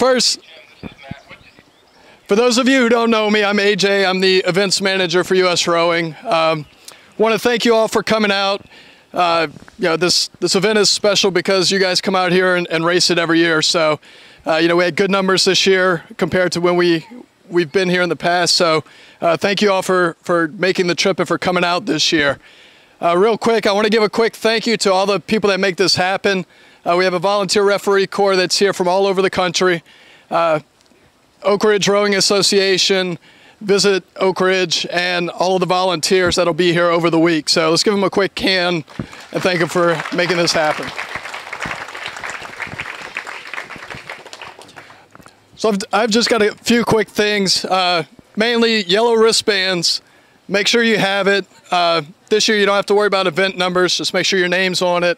first, for those of you who don't know me, I'm AJ. I'm the events manager for USRowing. Want to thank you all for coming out. This event is special because you guys come out here and race it every year. So, we had good numbers this year compared to when we've been here in the past. So, thank you all for making the trip and for coming out this year. Real quick, I want to give a quick thank you to all the people that make this happen. We have a volunteer referee corps that's here from all over the country. Oak Ridge Rowing Association, Visit Oak Ridge, and all of the volunteers that'll be here over the week. So let's give them a quick hand and thank them for making this happen. So I've just got a few quick things, mainly yellow wristbands. Make sure you have it. This year you don't have to worry about event numbers, just make sure your name's on it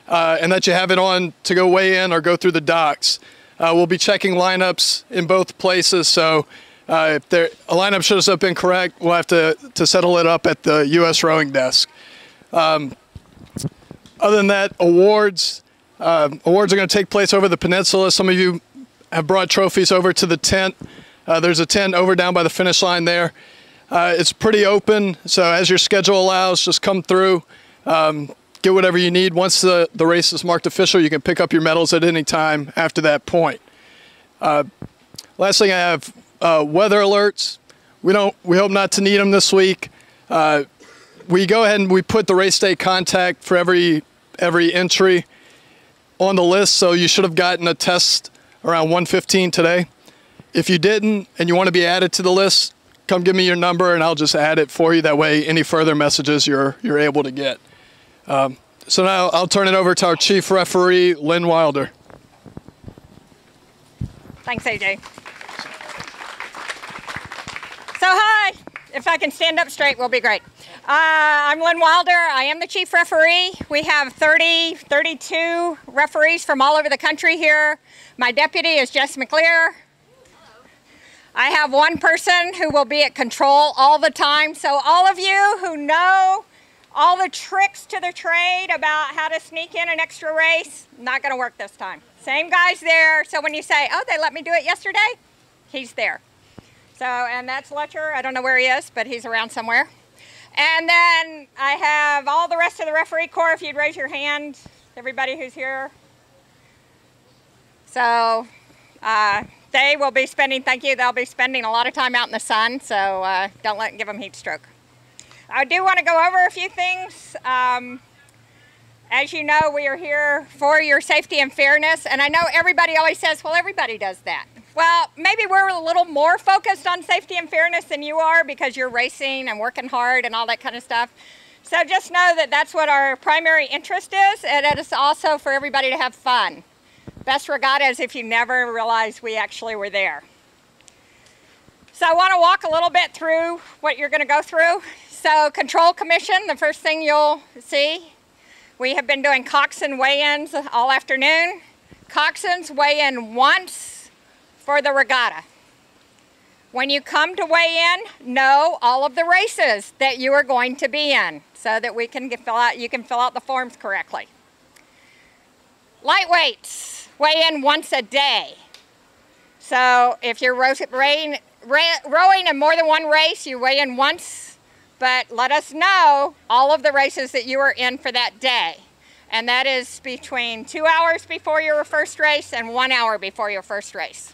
and that you have it on to go weigh in or go through the docks. We'll be checking lineups in both places, so if a lineup shows up incorrect, we'll have to settle it up at the USRowing desk. Other than that, awards are going to take place over the peninsula. Some of you have brought trophies over to the tent. There's a tent over down by the finish line there. It's pretty open, so as your schedule allows, just come through. Get whatever you need. Once the race is marked official, you can pick up your medals at any time after that point. Last thing I have, weather alerts. We hope not to need them this week. We go ahead and we put the race day contact for every entry on the list, so you should have gotten a test around 1:15 today. If you didn't and you want to be added to the list, come give me your number and I'll just add it for you. That way any further messages you're able to get. So now I'll turn it over to our chief referee, Lynn Wilder. Thanks, AJ. So hi, if I can stand up straight, will be great. I'm Lynn Wilder. I am the chief referee. We have 32 referees from all over the country here. My deputy is Jess McLear. I have one person who will be at control all the time. So all of you who know all the tricks to the trade about how to sneak in an extra race, not going to work this time. Same guy's there, so when you say, oh, they let me do it yesterday, he's there. So, and that's Letcher. I don't know where he is, but he's around somewhere. And then I have all the rest of the referee corps, if you'd raise your hand, everybody who's here. So they will be spending, thank you, they'll be spending a lot of time out in the sun, so don't give them heat stroke. I do want to go over a few things. As you know, we are here for your safety and fairness, and I know everybody always says, well, everybody does that. Well, maybe we're a little more focused on safety and fairness than you are because you're racing and working hard and all that kind of stuff. So just know that that's what our primary interest is, and it is also for everybody to have fun. Best regatta is if you never realize we actually were there. So I want to walk a little bit through what you're going to go through. So Control Commission, the first thing you'll see, we have been doing coxswain weigh-ins all afternoon. Coxswains weigh in once for the regatta. When you come to weigh in, know all of the races that you are going to be in so that you can fill out the forms correctly. Lightweights weigh in once a day. So if you're rowing in more than one race, you weigh in once. But let us know all of the races that you are in for that day. And that is between 2 hours before your first race and 1 hour before your first race.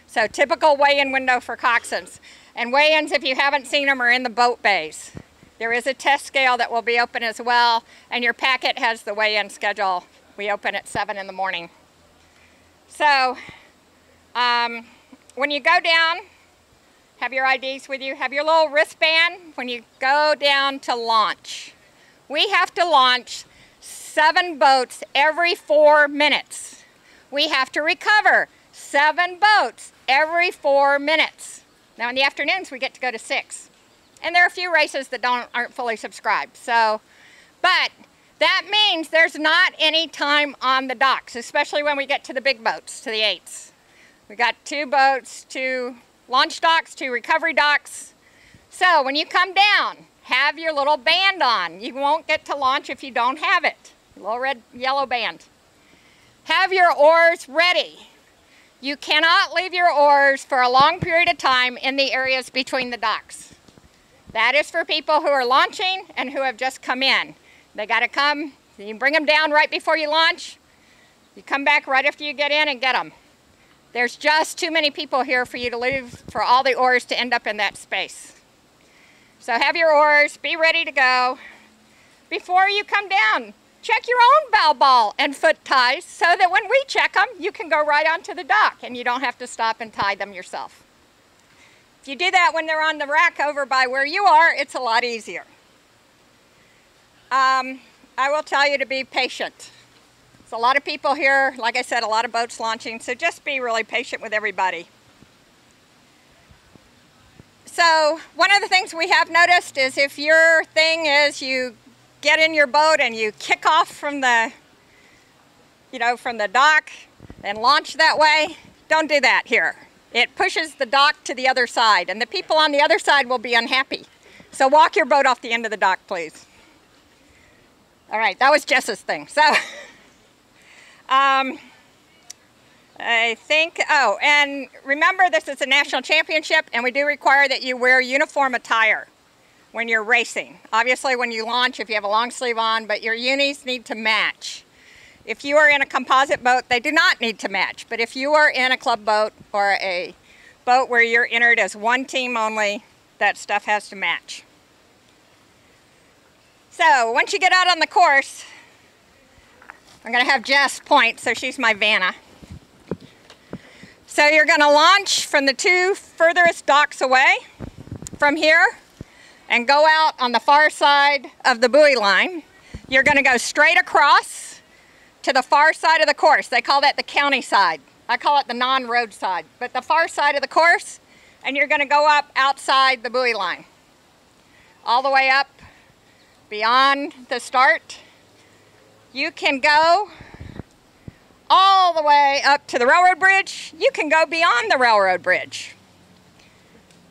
So typical weigh-in window for coxswains. And weigh-ins, if you haven't seen them, are in the boat bays. There is a test scale that will be open as well, and your packet has the weigh-in schedule. We open at 7 in the morning. So when you go down, have your IDs with you, have your little wristband when you go down to launch. We have to launch 7 boats every 4 minutes. We have to recover 7 boats every 4 minutes. Now in the afternoons we get to go to 6. And there are a few races that aren't fully subscribed. So, but that means there's not any time on the docks, especially when we get to the big boats, to the 8s. We got 2 boats, 2 launch docks, 2 recovery docks. So when you come down, have your little band on. You won't get to launch if you don't have it. Little red, yellow band. Have your oars ready. You cannot leave your oars for a long period of time in the areas between the docks. That is for people who are launching and who have just come in. They got to come, you bring them down right before you launch. You come back right after you get in and get them. There's just too many people here for you to leave, for all the oars to end up in that space. So have your oars, be ready to go. Before you come down, check your own bow ball and foot ties so that when we check them, you can go right onto the dock and you don't have to stop and tie them yourself. If you do that when they're on the rack over by where you are, it's a lot easier. I will tell you to be patient. There's a lot of people here, like I said, a lot of boats launching, so just be really patient with everybody. So one of the things we have noticed is if your thing is you get in your boat and you kick off from the, from the dock and launch that way, don't do that here. It pushes the dock to the other side, and the people on the other side will be unhappy. So walk your boat off the end of the dock, please. All right, that was Jess's thing. So, I think, and remember this is a national championship, and we do require that you wear uniform attire when you're racing. Obviously when you launch, if you have a long sleeve on, but your unis need to match. If you are in a composite boat, they do not need to match, but if you are in a club boat or a boat where you're entered as one team only, that stuff has to match. So once you get out on the course, I'm going to have Jess point, so she's my Vanna. So you're going to launch from the two furthest docks away from here and go out on the far side of the buoy line. You're going to go straight across to the far side of the course. They call that the county side. I call it the non-road side, but the far side of the course, and you're going to go up outside the buoy line. All the way up beyond the start. You can go all the way up to the railroad bridge. You can go beyond the railroad bridge.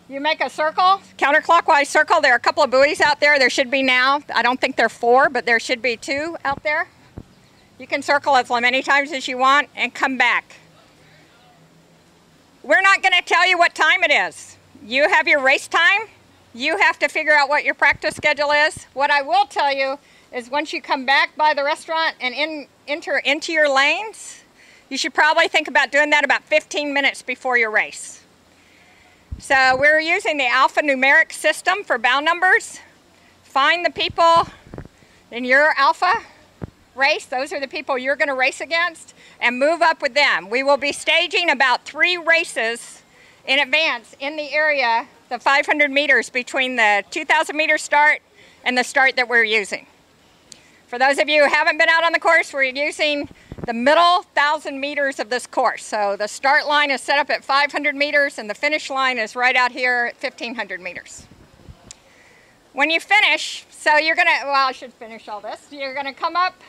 You make a circle, counterclockwise circle. There are a couple of buoys out there. There should be now. I don't think there are 4, but there should be 2 out there. You can circle as many times as you want and come back. We're not going to tell you what time it is. You have your race time. You have to figure out what your practice schedule is. What I will tell you is once you come back by the restaurant and enter into your lanes, you should probably think about doing that about 15 minutes before your race. So we're using the alphanumeric system for bow numbers. Find the people in your alpha race, those are the people you're going to race against, and move up with them. We will be staging about 3 races in advance in the area, the 500 meters between the 2,000 meter start and the start that we're using. For those of you who haven't been out on the course, we're using the middle 1,000 meters of this course. So the start line is set up at 500 meters and the finish line is right out here at 1,500 meters. When you finish, so you're gonna, well, I should finish all this. You're gonna come up.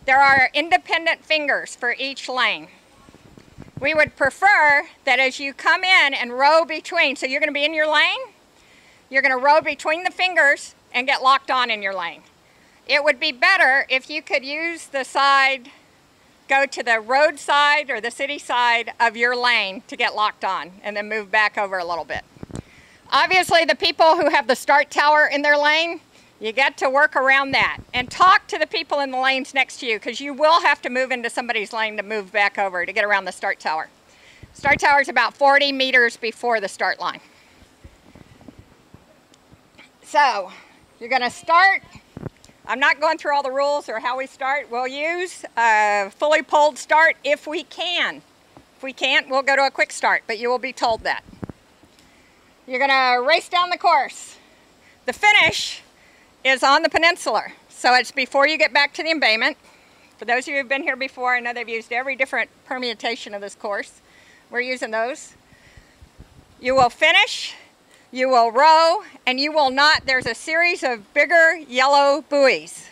There are independent fingers for each lane. We would prefer that as you come in and row between, so you're gonna be in your lane, you're gonna row between the fingers and get locked on in your lane. It would be better if you could use the side, go to the road side or the city side of your lane to get locked on and then move back over a little bit. Obviously the people who have the start tower in their lane, you get to work around that and talk to the people in the lanes next to you because you will have to move into somebody's lane to move back over to get around the start tower. Start tower is about 40 meters before the start line. So you're going to start. I'm not going through all the rules or how we start. We'll use a fully poled start if we can. If we can't, we'll go to a quick start, but you will be told that. You're going to race down the course. The finish is on the peninsula, so it's before you get back to the embayment. For those of you who've been here before, I know they've used every different permutation of this course. We're using those. You will finish. You will row, and you will not, there's a series of bigger yellow buoys.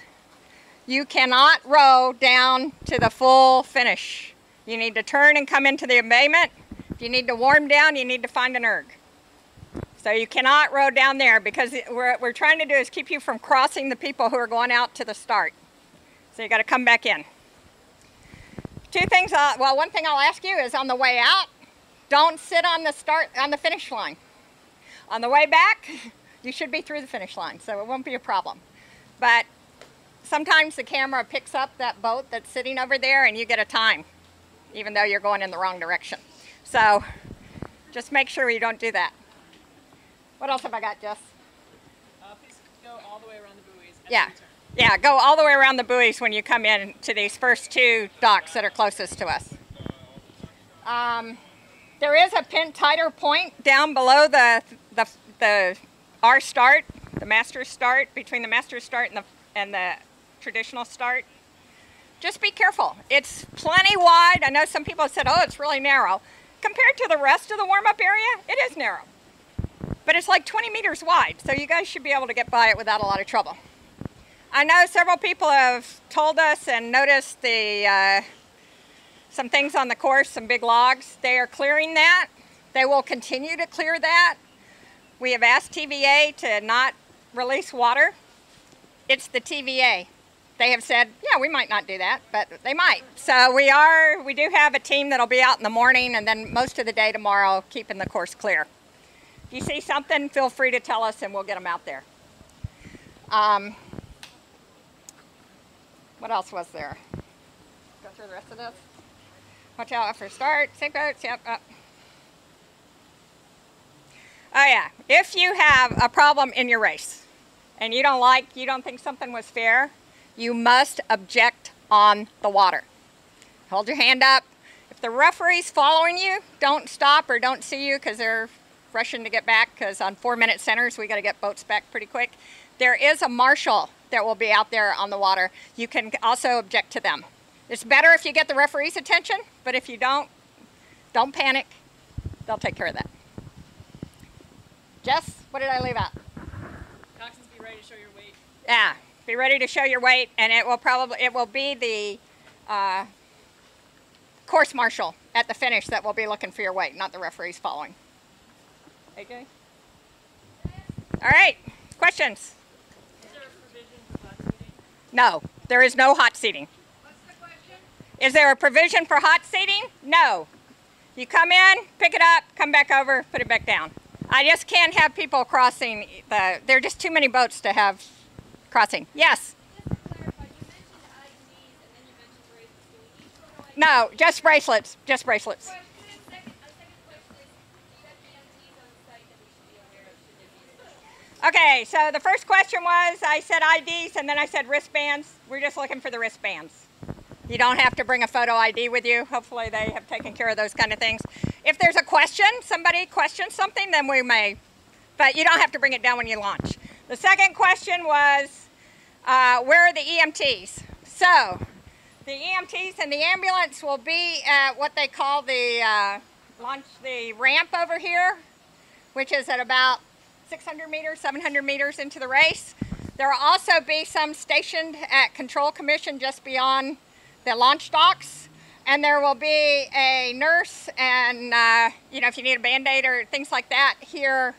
You cannot row down to the full finish. You need to turn and come into the embayment. If you need to warm down, you need to find an erg. So you cannot row down there because what we're trying to do is keep you from crossing the people who are going out to the start. So you got to come back in. Two things, well, one thing I'll ask you is on the way out, don't sit on the finish line. On the way back, you should be through the finish line, so it won't be a problem. But sometimes the camera picks up that boat that's sitting over there and you get a time, even though you're going in the wrong direction. So just make sure you don't do that. What else have I got, Jess? Please go all the way around the buoys. Yeah. Yeah, go all the way around the buoys when you come in to these first two docks that are closest to us. There is a pin tighter point down below our start, the master's start, between the master's start and the traditional start. Just be careful. It's plenty wide. I know some people have said, oh, it's really narrow. Compared to the rest of the warm-up area, it is narrow. But it's like 20 meters wide, so you guys should be able to get by it without a lot of trouble. I know several people have told us and noticed some things on the course, some big logs. They are clearing that. They will continue to clear that. We have asked TVA to not release water. It's the TVA. They have said, yeah, we might not do that, but they might. So we do have a team that'll be out in the morning and then most of the day tomorrow keeping the course clear. If you see something, feel free to tell us and we'll get them out there. What else was there? Go through the rest of this. Watch out for start, sink boats, yep, up. Oh yeah, if you have a problem in your race and you don't think something was fair, you must object on the water. Hold your hand up. If the referee's following you, don't stop or don't see you because they're rushing to get back, because on 4-minute centers we got to get boats back pretty quick. There is a marshal that will be out there on the water. You can also object to them. It's better if you get the referee's attention, but if you don't panic. They'll take care of that. Jess, what did I leave out? Coxswains, be ready to show your weight. Yeah, be ready to show your weight, and it will be the course marshal at the finish that will be looking for your weight, not the referees following. AJ? All right, questions? Is there a provision for hot seating? No, there is no hot seating. What's the question? Is there a provision for hot seating? No. You come in, pick it up, come back over, put it back down. I just can't have people crossing there are just too many boats to have crossing. Yes? Just to clarify, you mentioned IDs and then you mentioned bracelets. Do we each photo ID? No, just bracelets, just bracelets. A second question is, do you have EMTs on site that we should be aware of should there be an issue? Okay, so the first question was, I said IDs and then I said wristbands. We're just looking for the wristbands. You don't have to bring a photo ID with you. Hopefully they have taken care of those kind of things. If there's a question, somebody questions something, then we may, but you don't have to bring it down when you launch. The second question was, where are the EMTs? So, the EMTs and the ambulance will be at what they call the ramp over here, which is at about 600 meters, 700 meters into the race. There will also be some stationed at Control Commission just beyond the launch docks, and there will be a nurse and if you need a Band-Aid or things like that here,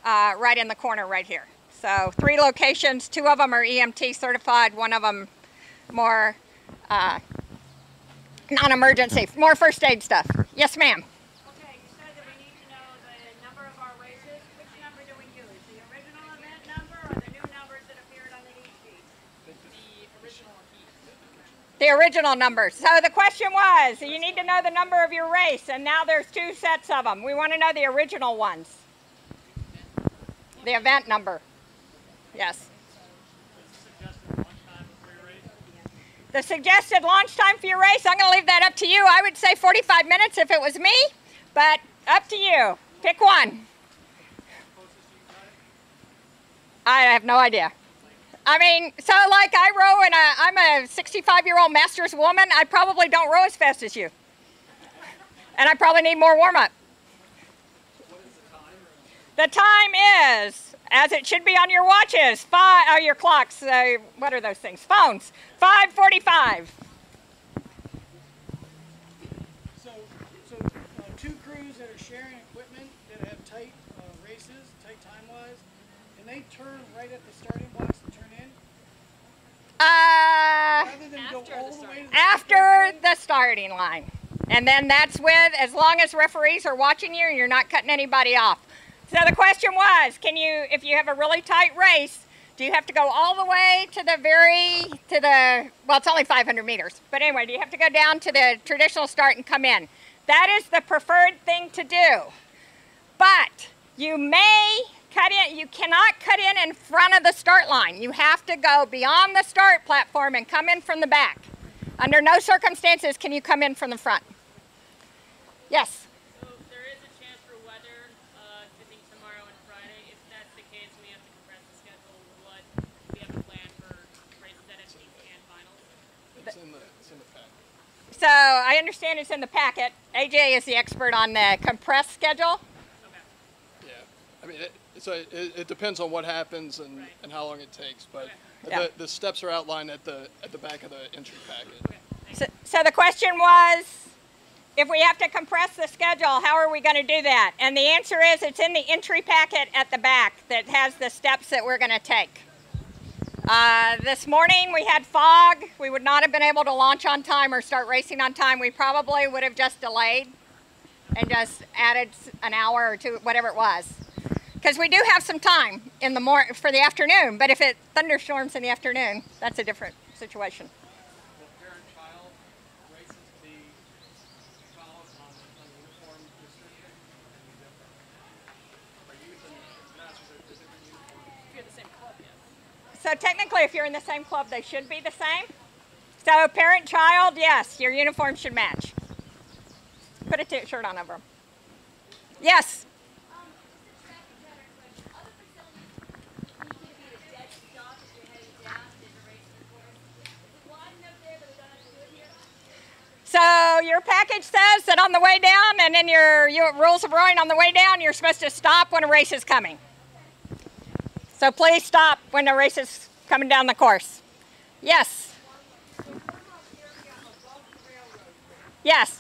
right in the corner right here. So 3 locations, 2 of them are EMT certified, 1 of them more non-emergency, more first aid stuff. Yes, ma'am. Okay, you said that we need to know the number of our races. Which number do we use? The original event number or the new numbers that appeared on the heat sheet? The original heat. The original numbers. So the question was, you need to know the number of your race, and now there's 2 sets of them. We want to know the original ones. The event number. Yes. The suggested launch time for your race, I'm going to leave that up to you. I would say 45 minutes if it was me, but up to you. Pick one. I have no idea. I mean, so like I row, and I'm a 65-year-old master's woman. I probably don't row as fast as you. And I probably need more warm-up. The time is, as it should be on your watches, your clocks, what are those things? Phones, 5:45. So 2 crews that are sharing equipment that have tight races, tight time-wise, can they turn right at the starting blocks and turn in? Rather than go After the starting line. And then that's with, as long as referees are watching you and you're not cutting anybody off. So the question was, can you, if you have a really tight race, do you have to go all the way to the, well, it's only 500 meters. But anyway, do you have to go down to the traditional start and come in? That is the preferred thing to do. But you may cut in, you cannot cut in front of the start line. You have to go beyond the start platform and come in from the back. Under no circumstances can you come in from the front. Yes? So there is a chance for weather, I think tomorrow and Friday. If that's the case, we have to compress the schedule. What we have a plan for races at MTs and finals? It's in the packet. So I understand it's in the packet. AJ is the expert on the compressed schedule. Okay. Yeah, I mean, it depends on what happens and how long it takes, but Yeah. the steps are outlined at the back of the entry packet. So the question was, if we have to compress the schedule, how are we going to do that? And the answer is it's in the entry packet at the back that has the steps that we're going to take. This morning we had fog. We would not have been able to launch on time or start racing on time. We probably would have just delayed and just added an hour or two, whatever it was. Because we do have some time in the for the afternoon, but if it thunderstorms in the afternoon, that's a different situation. Will parent-child races be followed on uniform restriction? Are youth and masters at different uniforms? If you're the same club, yes. So technically, if you're in the same club, they should be the same. So parent-child, yes, your uniform should match. Put a shirt on over them. Yes? So your package says that on the way down, and in your rules of rowing on the way down, you're supposed to stop when a race is coming. So please stop when a race is coming down the course. Yes? Yes?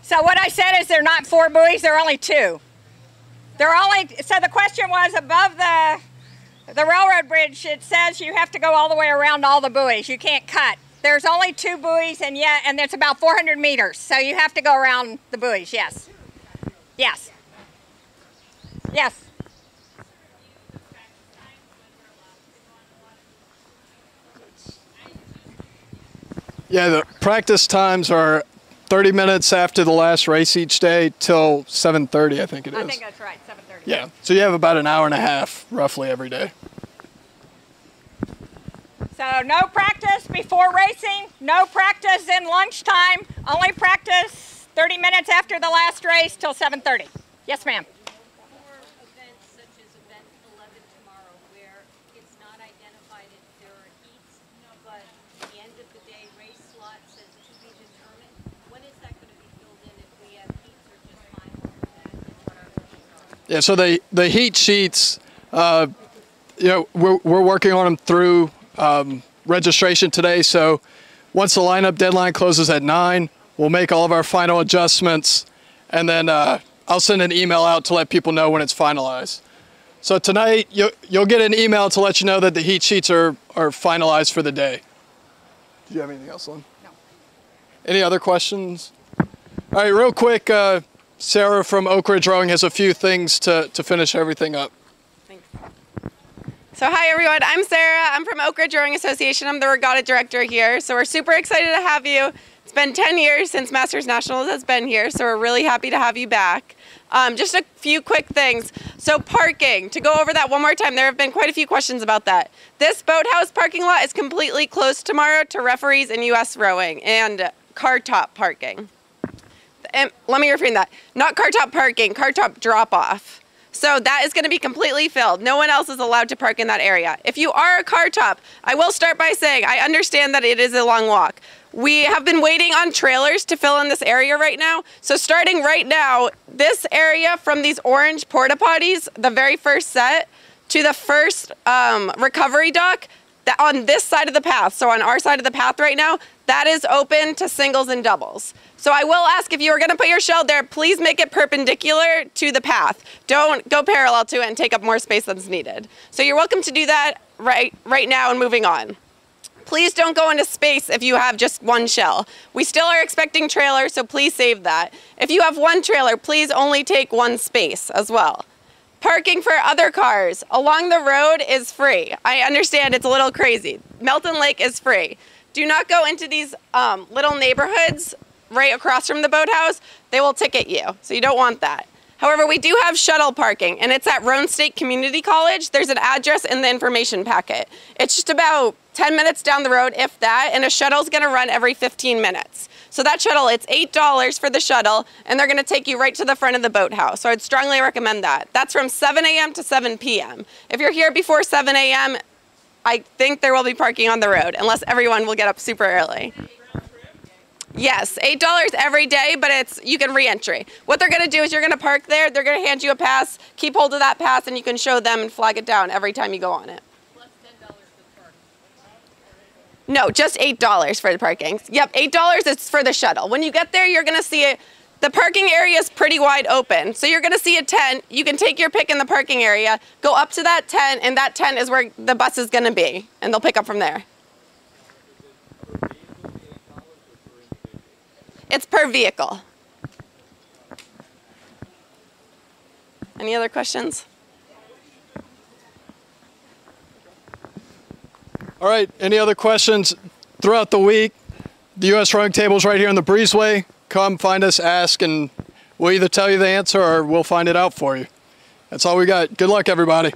So what I said is they're not 4 buoys, they're only 2. So the question was above the railroad bridge, it says you have to go all the way around all the buoys. You can't cut. There's only 2 buoys and it's about 400 meters. So you have to go around the buoys, yes. Yes. Yes. Yeah, the practice times are 30 minutes after the last race each day till 7:30, I think it is. I think that's right, 7:30. Yeah, so you have about an hour and a half roughly every day. So no practice before racing, no practice in lunchtime, only practice 30 minutes after the last race till 7:30. Yes, ma'am. For events such as event 11 tomorrow, where it's not identified if there are heats, but at the end of the day, race slot says to be determined, when is that going to be filled in if we have heats or just finals? Yeah, so the heat sheets, we're working on them through registration today. So once the lineup deadline closes at 9, we'll make all of our final adjustments, and then I'll send an email out to let people know when it's finalized. So tonight you'll get an email to let you know that the heat sheets are finalized for the day. Do you have anything else, Lynn? No. Any other questions? All right, real quick, Sarah from USRowing has a few things to finish everything up. So hi everyone, I'm Sarah. I'm from USRowing Association. I'm the regatta director here. So we're super excited to have you. It's been 10 years since Masters Nationals has been here, so we're really happy to have you back. Just a few quick things. So parking, to go over that one more time, there have been quite a few questions about that. This boathouse parking lot is completely closed tomorrow to referees and USRowing and car top parking. And let me reframe that. Not car top parking, car top drop off. So that is going to be completely filled. No one else is allowed to park in that area. If you are a car top, I will start by saying I understand that it is a long walk. We have been waiting on trailers to fill in this area right now. So starting right now, this area from these orange porta potties, the very first set, to the first recovery dock, that on this side of the path, so on our side of the path right now, That is open to singles and doubles. So I will ask, if you are gonna put your shell there, please make it perpendicular to the path. Don't go parallel to it and take up more space than's needed. So you're welcome to do that right now and moving on. Please don't go into space if you have just one shell. We still are expecting trailers, so please save that. If you have one trailer, please only take one space as well. Parking for other cars along the road is free. I understand it's a little crazy. Melton Lake is free. Do not go into these little neighborhoods right across from the boathouse. They will ticket you, so you don't want that. However, we do have shuttle parking, and it's at Roane State Community College. There's an address in the information packet. It's just about 10 minutes down the road, if that, and a shuttle's gonna run every 15 minutes. So that shuttle, it's $8 for the shuttle, and they're gonna take you right to the front of the boathouse. So I'd strongly recommend that. That's from 7 a.m. to 7 p.m. If you're here before 7 a.m., I think there will be parking on the road, unless everyone will get up super early. Yes, $8 every day, but you can re-entry. What they're gonna do is you're gonna park there, they're gonna hand you a pass, keep hold of that pass, and you can show them and flag it down every time you go on it. Plus $10 for the park. No, just $8 for the parking. Yep, $8 is for the shuttle. When you get there, you're gonna see it. The parking area is pretty wide open. So you're gonna see a tent. You can take your pick in the parking area, go up to that tent, and that tent is where the bus is gonna be, and they'll pick up from there. It's per vehicle. Any other questions? All right, any other questions throughout the week? The USRowing table is right here in the breezeway. Come find us, ask, and we'll either tell you the answer or we'll find it out for you. That's all we got. Good luck, everybody.